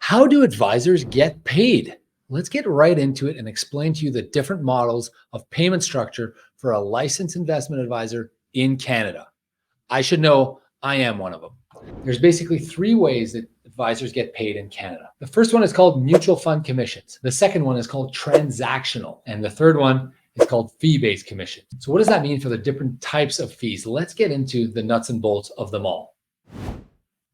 How do advisors get paid? Let's get right into it and explain to you the different models of payment structure for a licensed investment advisor in Canada. I should know I am one of them. There's basically three ways that advisors get paid in Canada. The first one is called mutual fund commissions. The second one is called transactional. And the third one is called fee-based commission. So what does that mean for the different types of fees? Let's get into the nuts and bolts of them all.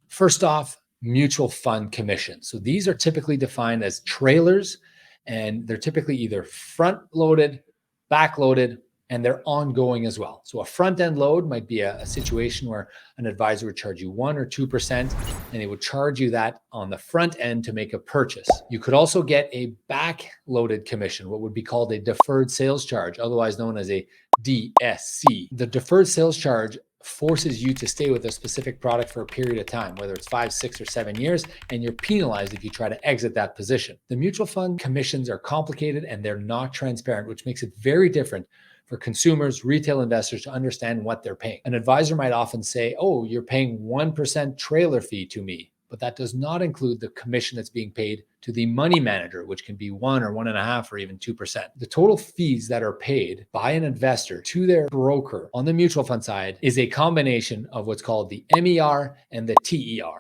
First off, mutual fund commissions. So these are typically defined as trailers, and they're typically either front loaded, back loaded, and they're ongoing as well. So a front end load might be a situation where an advisor would charge you 1 or 2%, and they would charge you that on the front end to make a purchase. You could also get a back loaded commission, what would be called a deferred sales charge, otherwise known as a DSC. The deferred sales charge forces you to stay with a specific product for a period of time, whether it's 5, 6, or 7 years, and you're penalized if you try to exit that position. The mutual fund commissions are complicated and they're not transparent, which makes it very different for consumers, retail investors to understand what they're paying. An advisor might often say, oh, you're paying 1% trailer fee to me, but that does not include the commission that's being paid to the money manager, which can be 1 or 1.5 or even 2%. The total fees that are paid by an investor to their broker on the mutual fund side is a combination of what's called the MER and the TER,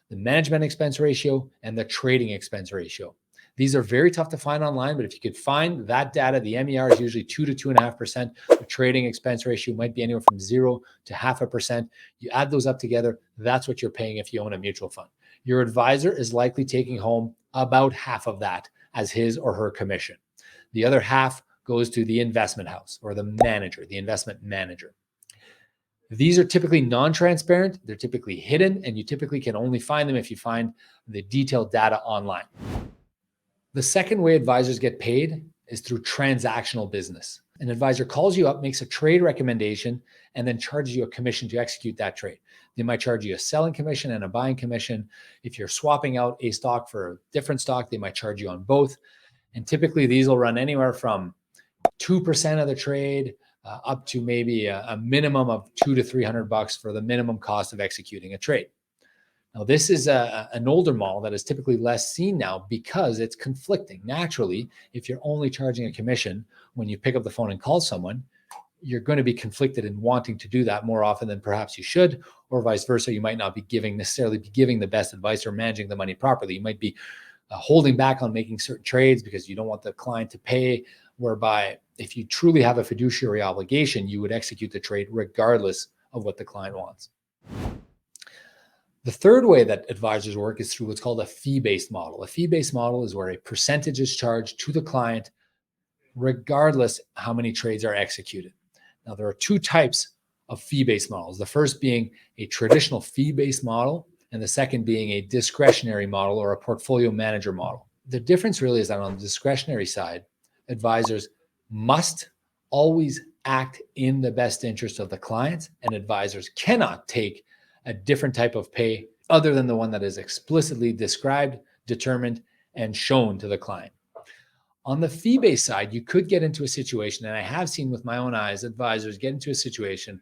the management expense ratio and the trading expense ratio. These are very tough to find online, but if you could find that data, the MER is usually 2 to 2.5%. The trading expense ratio might be anywhere from 0 to 0.5%. You add those up together, that's what you're paying if you own a mutual fund. Your advisor is likely taking home about half of that as his or her commission. The other half goes to the investment house or the manager, the investment manager. These are typically non-transparent, they're typically hidden, and you typically can only find them if you find the detailed data online. The second way advisors get paid is through transactional business. An advisor calls you up, makes a trade recommendation, and then charges you a commission to execute that trade. They might charge you a selling commission and a buying commission. If you're swapping out a stock for a different stock, they might charge you on both. And typically these will run anywhere from 2% of the trade up to maybe a minimum of $200 to $300 for the minimum cost of executing a trade. Now, this is an older model that is typically less seen now because it's conflicting. Naturally, if you're only charging a commission when you pick up the phone and call someone, you're going to be conflicted in wanting to do that more often than perhaps you should, or vice versa. You might not be necessarily giving the best advice or managing the money properly. You might be holding back on making certain trades because you don't want the client to pay, whereby if you truly have a fiduciary obligation, you would execute the trade regardless of what the client wants. The third way that advisors work is through what's called a fee-based model. A fee-based model is where a percentage is charged to the client regardless how many trades are executed. Now, there are two types of fee-based models. The first being a traditional fee-based model, and the second being a discretionary model or a portfolio manager model. The difference really is that on the discretionary side, advisors must always act in the best interest of the client, and advisors cannot take a different type of pay other than the one that is explicitly described, determined, and shown to the client. On the fee-based side, you could get into a situation, and I have seen with my own eyes, advisors get into a situation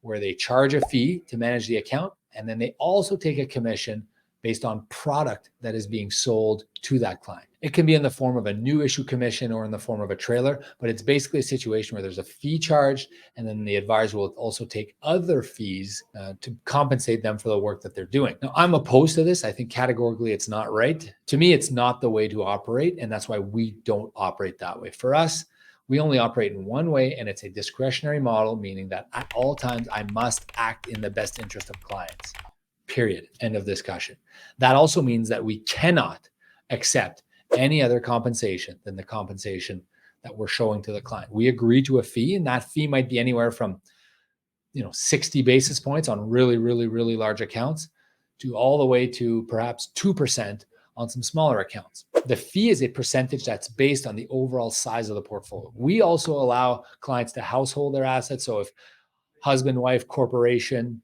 where they charge a fee to manage the account, and then they also take a commission based on product that is being sold to that client. It can be in the form of a new issue commission or in the form of a trailer, but it's basically a situation where there's a fee charged, and then the advisor will also take other fees to compensate them for the work that they're doing. Now, I'm opposed to this. I think categorically it's not right. To me, it's not the way to operate, and that's why we don't operate that way. For us, we only operate in one way, and it's a discretionary model, meaning that at all times I must act in the best interest of clients. Period. End of discussion. That also means that we cannot accept any other compensation than the compensation that we're showing to the client. We agree to a fee, and that fee might be anywhere from 60 basis points on really, really, really large accounts to all the way to perhaps 2% on some smaller accounts. The fee is a percentage that's based on the overall size of the portfolio. We also allow clients to household their assets. So if husband, wife, corporation,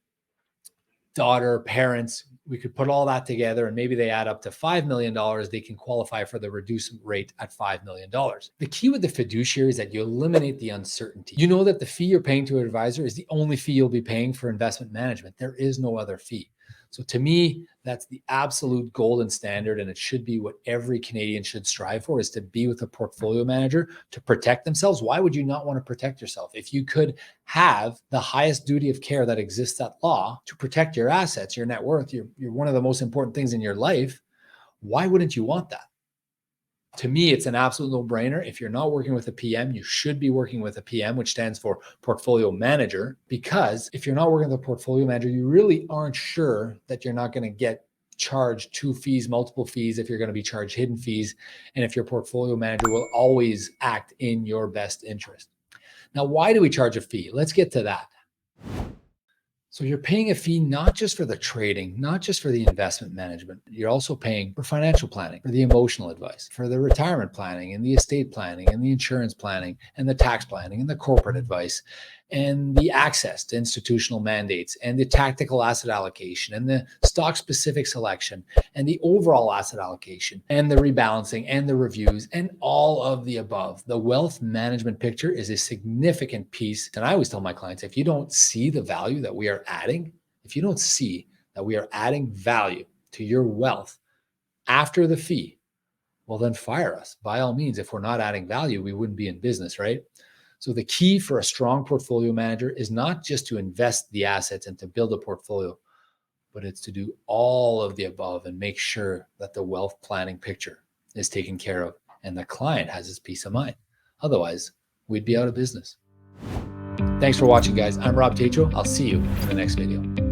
daughter, parents, we could put all that together and maybe they add up to $5 million, they can qualify for the reduced rate at $5 million. The key with the fiduciary is that you eliminate the uncertainty. You know that the fee you're paying to an advisor is the only fee you'll be paying for investment management. There is no other fee. So to me, that's the absolute golden standard. And it should be what every Canadian should strive for, is to be with a portfolio manager to protect themselves. Why would you not want to protect yourself? If you could have the highest duty of care that exists at law to protect your assets, your net worth, you're one of the most important things in your life, why wouldn't you want that? To me, it's an absolute no-brainer. If you're not working with a PM, you should be working with a PM, which stands for portfolio manager, because if you're not working with a portfolio manager, you really aren't sure that you're not going to get charged 2 fees, multiple fees, if you're going to be charged hidden fees, and if your portfolio manager will always act in your best interest. Now, why do we charge a fee? Let's get to that. So you're paying a fee not just for the trading, not just for the investment management. You're also paying for financial planning, for the emotional advice, for the retirement planning and the estate planning and the insurance planning and the tax planning and the corporate advice and the access to institutional mandates and the tactical asset allocation and the stock specific selection and the overall asset allocation and the rebalancing and the reviews and all of the above. The wealth management picture is a significant piece. And I always tell my clients, if you don't see the value that we are adding, if you don't see that we are adding value to your wealth after the fee, well, then fire us. By all means, if we're not adding value, we wouldn't be in business, right? So the key for a strong portfolio manager is not just to invest the assets and to build a portfolio, but it's to do all of the above and make sure that the wealth planning picture is taken care of and the client has his peace of mind. Otherwise, we'd be out of business. Thanks for watching, guys. I'm Rob Tatro. I'll see you in the next video.